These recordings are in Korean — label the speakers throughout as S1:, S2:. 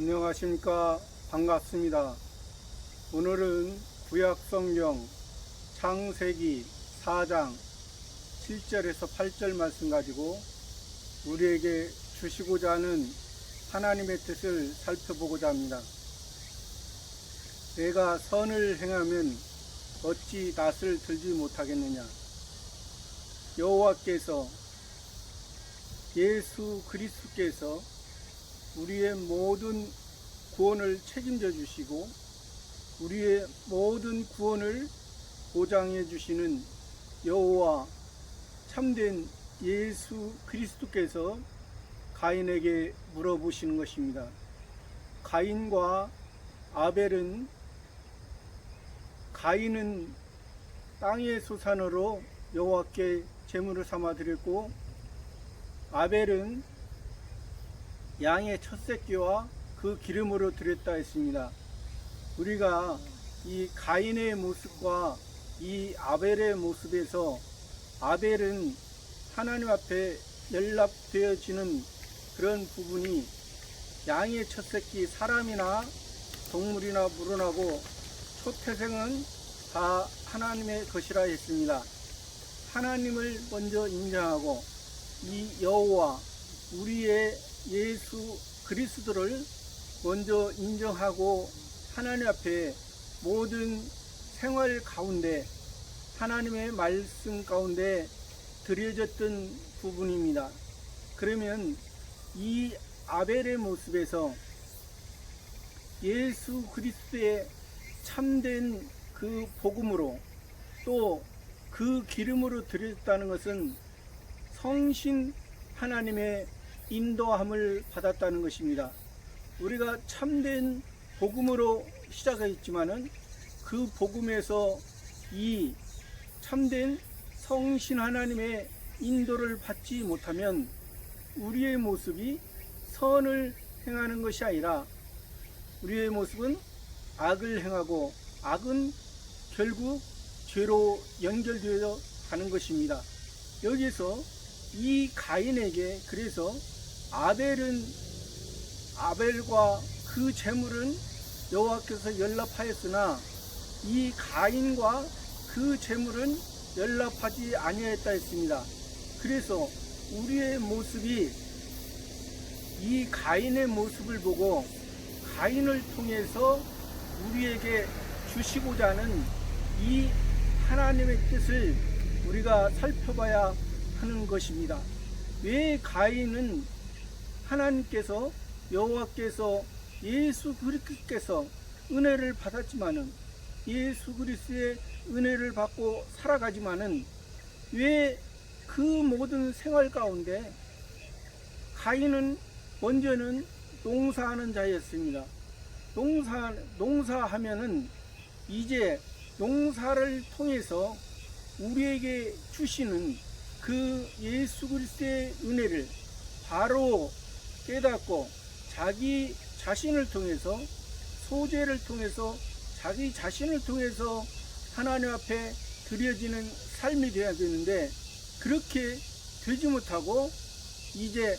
S1: 안녕하십니까. 반갑습니다. 오늘은 구약성경 창세기 4장 7절에서 8절 말씀 가지고 우리에게 주시고자 하는 하나님의 뜻을 살펴보고자 합니다. 내가 선을 행하면 어찌 낯을 들지 못하겠느냐. 여호와께서 예수 그리스도께서 우리의 모든 구원을 책임져 주시고 우리의 모든 구원을 보장해 주시는 여호와 참된 예수 그리스도께서 가인에게 물어보시는 것입니다. 가인과 아벨은 가인은 땅의 소산으로 여호와께 제물을 삼아 드렸고 아벨은 양의 첫 새끼와 그 기름으로 드렸다 했습니다. 우리가 이 가인의 모습과 이 아벨의 모습에서 아벨은 하나님 앞에 연락되어지는 그런 부분이 양의 첫 새끼 사람이나 동물이나 물어나고 초태생은 다 하나님의 것이라 했습니다. 하나님을 먼저 인정하고 이 여호와 우리의 예수 그리스도를 먼저 인정하고 하나님 앞에 모든 생활 가운데 하나님의 말씀 가운데 드려졌던 부분입니다. 그러면 이 아벨의 모습에서 예수 그리스도의 참된 그 복음으로 또 그 기름으로 드렸다는 것은 성신 하나님의 인도함을 받았다는 것입니다. 우리가 참된 복음으로 시작했지만은 그 복음에서 이 참된 성신 하나님의 인도를 받지 못하면 우리의 모습이 선을 행하는 것이 아니라 우리의 모습은 악을 행하고 악은 결국 죄로 연결되어 가는 것입니다. 여기서 이 가인에게 그래서 아벨과 그 제물은 여호와께서 연락하였으나 이 가인과 그 제물은 연락하지 아니하였다 했습니다. 그래서 우리의 모습이 이 가인의 모습을 보고 가인을 통해서 우리에게 주시고자 하는 이 하나님의 뜻을 우리가 살펴봐야 하는 것입니다. 왜 가인은 하나님께서 여호와께서 예수 그리스도께서 은혜를 받았지만은 예수 그리스도의 은혜를 받고 살아가지만은 왜 그 모든 생활 가운데 가인은 먼저는 농사하는 자였습니다. 농사하면은 이제 농사를 통해서 우리에게 주시는 그 예수 그리스도의 은혜를 바로 깨닫고 자기 자신을 통해서 소재를 통해서 자기 자신을 통해서 하나님 앞에 드려지는 삶이 되어야 되는데 그렇게 되지 못하고 이제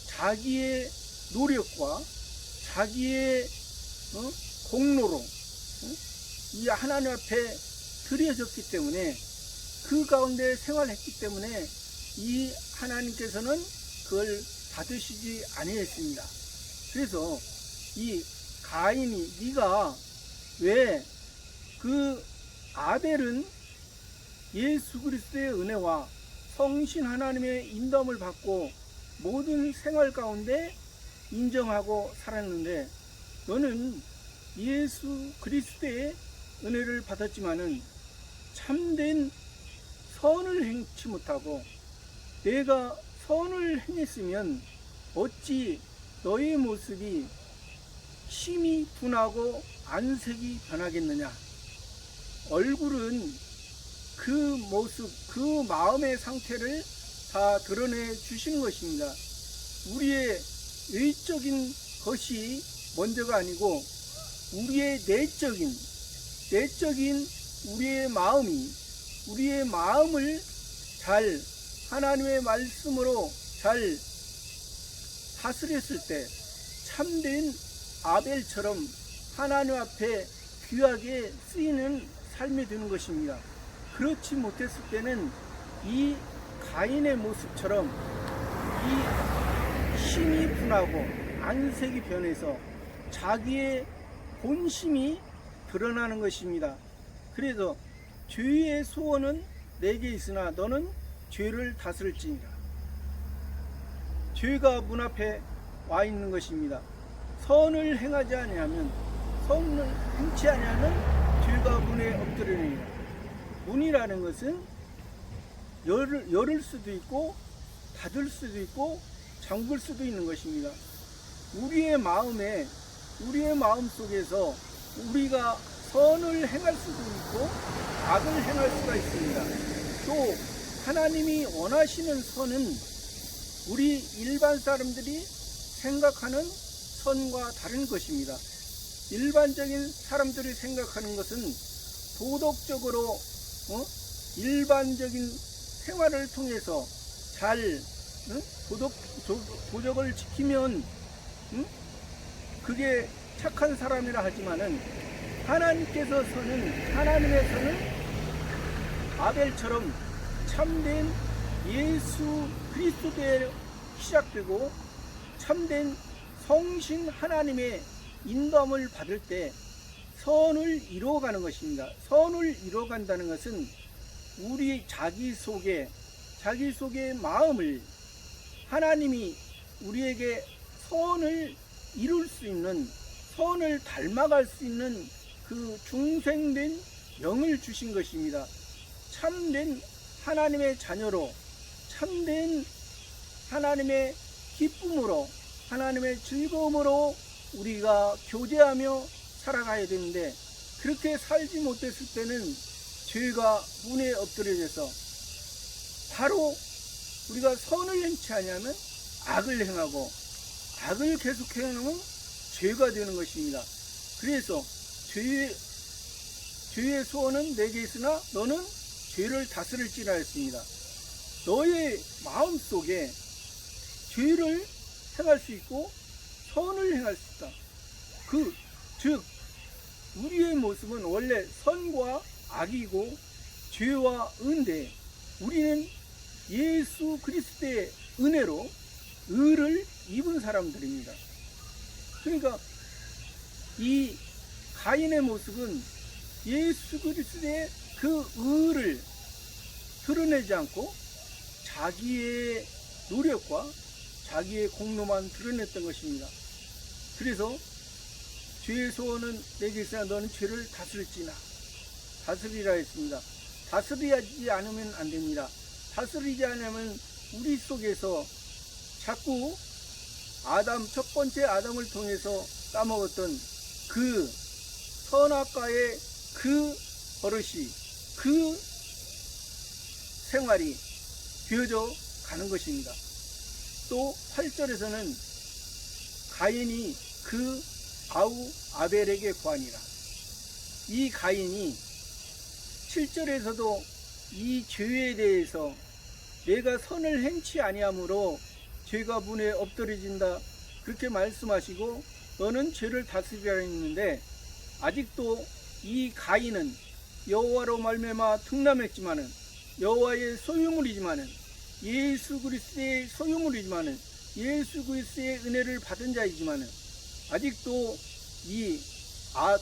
S1: 자기의 노력과 자기의 공로로 이 하나님 앞에 드려졌기 때문에 그 가운데 생활했기 때문에 이 하나님께서는 그걸 받으시지 아니했습니다. 그래서 이 가인이 네가 왜 그 아벨은 예수 그리스도의 은혜와 성신 하나님의 인도함을 받고 모든 생활 가운데 인정하고 살았는데 너는 예수 그리스도의 은혜를 받았지만은 참된 선을 행치 못하고 내가 선을 행했으면 어찌 너의 모습이 심히 둔하고 안색이 변하겠느냐. 얼굴은 그 모습, 그 마음의 상태를 다 드러내 주시는 것입니다. 우리의 외적인 것이 먼저가 아니고 우리의 내적인 우리의 마음을 잘 하나님의 말씀으로 잘 다스렸을 때 참된 아벨처럼 하나님 앞에 귀하게 쓰이는 삶이 되는 것입니다. 그렇지 못했을 때는 이 가인의 모습처럼 이 심이 분하고 안색이 변해서 자기의 본심이 드러나는 것입니다. 그래서 죄의 소원은 내게 있으나 너는 죄를 다스릴지니라. 죄가 문 앞에 와 있는 것입니다. 선을 행하지 아니하면, 선을 행치 아니하면 죄가 문에 엎드리느니라. 문이라는 것은 열을 수도 있고 닫을 수도 있고 잠글 수도 있는 것입니다. 우리의 마음 속에서 우리가 선을 행할 수도 있고 악을 행할 수가 있습니다. 또 하나님이 원하시는 선은 우리 일반 사람들이 생각하는 선과 다른 것입니다. 일반적인 사람들이 생각하는 것은 도덕적으로 일반적인 생활을 통해서 잘 도덕을 지키면 그게 착한 사람이라 하지만은 하나님의 선은 아벨처럼 참된 예수 그리스도에 시작되고 참된 성신 하나님의 인도함을 받을 때 선을 이루어가는 것입니다. 선을 이루어간다는 것은 우리 자기 속의 마음을 하나님이 우리에게 선을 이룰 수 있는, 선을 닮아갈 수 있는 그 중생된 영을 주신 것입니다. 참된 하나님의 자녀로, 참된 하나님의 기쁨으로, 하나님의 즐거움으로 우리가 교제하며 살아가야 되는데, 그렇게 살지 못했을 때는 죄가 문에 엎드려져서 바로 우리가 선을 행치 아니하면 악을 행하고, 악을 계속 행하면 죄가 되는 것입니다. 그래서 죄의 소원은 내게 있으나 너는 죄를 다스릴지라 했습니다. 너의 마음속에 죄를 행할 수 있고 선을 행할 수 있다. 즉 우리의 모습은 원래 선과 악이고 죄와 은데, 우리는 예수 그리스도의 은혜로 의를 입은 사람들입니다. 그러니까 이 가인의 모습은 예수 그리스도의 그 의를 드러내지 않고 자기의 노력과 자기의 공로만 드러냈던 것입니다. 그래서 죄의 소원은 내게 있으나 너는 죄를 다스리라 했습니다. 다스리지 않으면 안 됩니다. 다스리지 않으면 우리 속에서 자꾸 첫 번째 아담을 통해서 따먹었던 그 선악과의 그 버릇이, 그 생활이 되어져 가는 것입니다. 또 8절에서는 가인이 그 아우 아벨에게 구하니라. 이 가인이 7절에서도 이 죄에 대해서 내가 선을 행치 아니함으로 죄가 문에 엎드려진다 그렇게 말씀하시고 너는 죄를 다스리라 했는데, 아직도 이 가인은 여호와로 말미암아 등남했지만은, 여호와의 소유물이지만은, 예수 그리스도의 소유물이지만은, 예수 그리스도의 은혜를 받은 자이지만은 아직도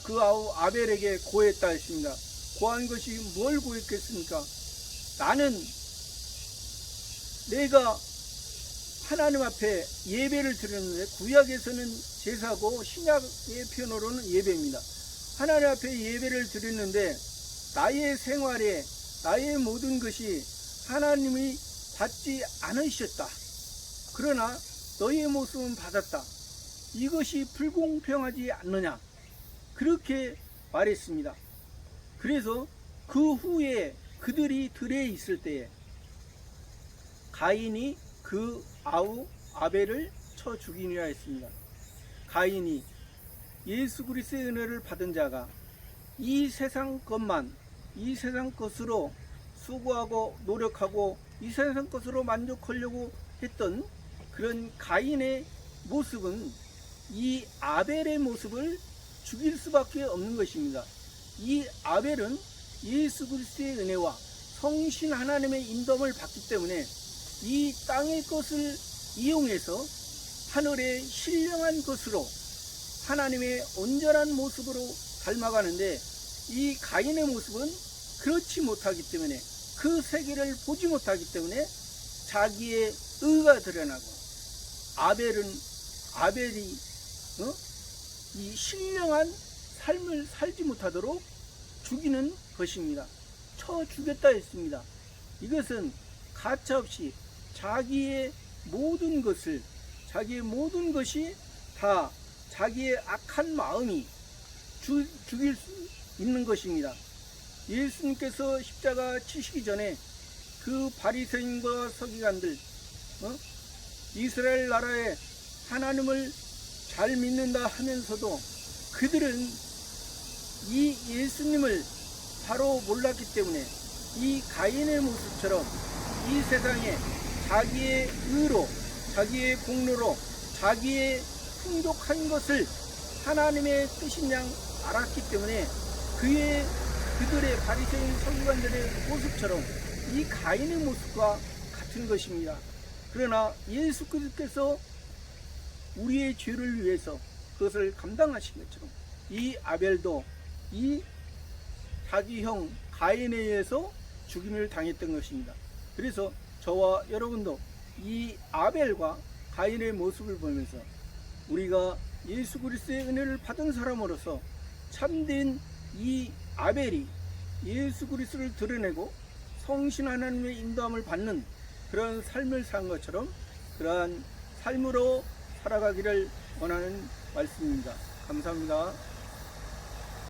S1: 그 아우 아벨에게 고했다 했습니다. 고한 것이 뭘 고했겠습니까? 내가 하나님 앞에 예배를 드렸는데, 구약에서는 제사고 신약의 표현으로는 예배입니다. 하나님 앞에 예배를 드렸는데 나의 생활에 나의 모든 것이 하나님이 받지 않으셨다. 그러나 너의 모습은 받았다. 이것이 불공평하지 않느냐, 그렇게 말했습니다. 그래서 그 후에 그들이 들에 있을 때에 가인이 그 아우 아벨을 쳐 죽이니라 했습니다. 가인이 예수 그리스도의 은혜를 받은 자가 이 세상 것으로 수고하고 노력하고 이 세상 것으로 만족하려고 했던 그런 가인의 모습은 이 아벨의 모습을 죽일 수밖에 없는 것입니다. 이 아벨은 예수 그리스도의 은혜와 성신 하나님의 인도함을 받기 때문에 이 땅의 것을 이용해서 하늘의 신령한 것으로 하나님의 온전한 모습으로 닮아가는데, 이 가인의 모습은 그렇지 못하기 때문에, 그 세계를 보지 못하기 때문에 자기의 의가 드러나고, 아벨이 이 신령한 삶을 살지 못하도록 죽이는 것입니다. 쳐 죽였다 했습니다. 이것은 가차없이 자기의 모든 것이 다 자기의 악한 마음이 죽일 수 있는 것입니다. 예수님께서 십자가 치시기 전에 그 바리새인과 서기관들, 이스라엘 나라에 하나님을 잘 믿는다 하면서도 그들은 이 예수님을 바로 몰랐기 때문에 이 가인의 모습처럼 이 세상에 자기의 의로, 자기의 공로로, 자기의 풍족한 것을 하나님의 뜻인 양 알았기 때문에 그들의 바리새인 서기관들의 모습처럼 이 가인의 모습과 같은 것입니다. 그러나 예수 그리스도께서 우리의 죄를 위해서 그것을 감당하신 것처럼 이 아벨도 이 자기 형 가인에 의해서 죽임을 당했던 것입니다. 그래서 저와 여러분도 이 아벨과 가인의 모습을 보면서 우리가 예수 그리스도의 은혜를 받은 사람으로서 참된 이 아벨이 예수 그리스도를 드러내고 성신 하나님의 인도함을 받는 그런 삶을 산 것처럼 그러한 삶으로 살아가기를 원하는 말씀입니다. 감사합니다.